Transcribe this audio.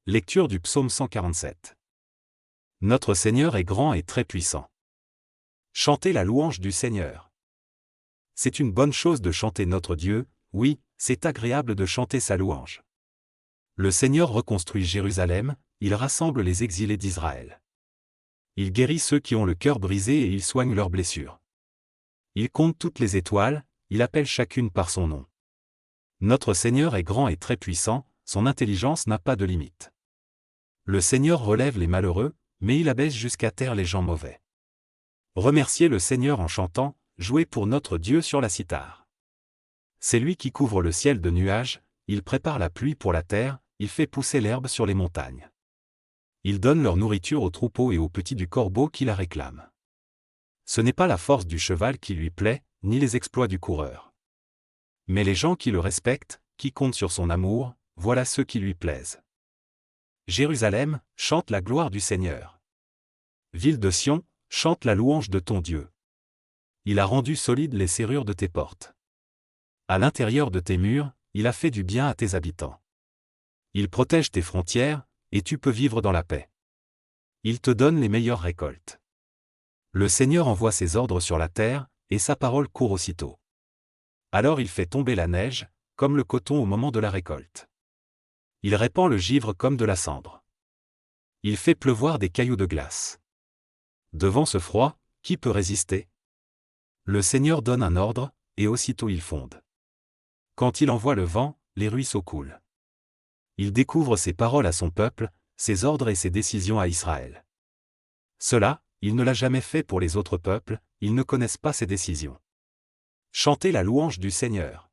Lecture du psaume 147. Notre Seigneur est grand et très puissant. Chantez la louange du Seigneur. C'est une bonne chose de chanter notre Dieu, oui, c'est agréable de chanter sa louange. Le Seigneur reconstruit Jérusalem, il rassemble les exilés d'Israël. Il guérit ceux qui ont le cœur brisé et il soigne leurs blessures. Il compte toutes les étoiles, il appelle chacune par son nom. Notre Seigneur est grand et très puissant, son intelligence n'a pas de limite. Le Seigneur relève les malheureux, mais il abaisse jusqu'à terre les gens mauvais. Remerciez le Seigneur en chantant, jouez pour notre Dieu sur la cithare. C'est lui qui couvre le ciel de nuages, il prépare la pluie pour la terre, il fait pousser l'herbe sur les montagnes. Il donne leur nourriture aux troupeaux et aux petits du corbeau qui la réclament. Ce n'est pas la force du cheval qui lui plaît, ni les exploits du coureur. Mais les gens qui le respectent, qui comptent sur son amour, voilà ceux qui lui plaisent. Jérusalem, chante la gloire du Seigneur. Ville de Sion, chante la louange de ton Dieu. Il a rendu solides les serrures de tes portes. À l'intérieur de tes murs, il a fait du bien à tes habitants. Il protège tes frontières, et tu peux vivre dans la paix. Il te donne les meilleures récoltes. Le Seigneur envoie ses ordres sur la terre, et sa parole court aussitôt. Alors il fait tomber la neige, comme le coton au moment de la récolte. Il répand le givre comme de la cendre. Il fait pleuvoir des cailloux de glace. Devant ce froid, qui peut résister? Le Seigneur donne un ordre, et aussitôt ils fondent. Quand il envoie le vent, les ruisseaux coulent. Il découvre ses paroles à son peuple, ses ordres et ses décisions à Israël. Cela, il ne l'a jamais fait pour les autres peuples, ils ne connaissent pas ses décisions. Chantez la louange du Seigneur.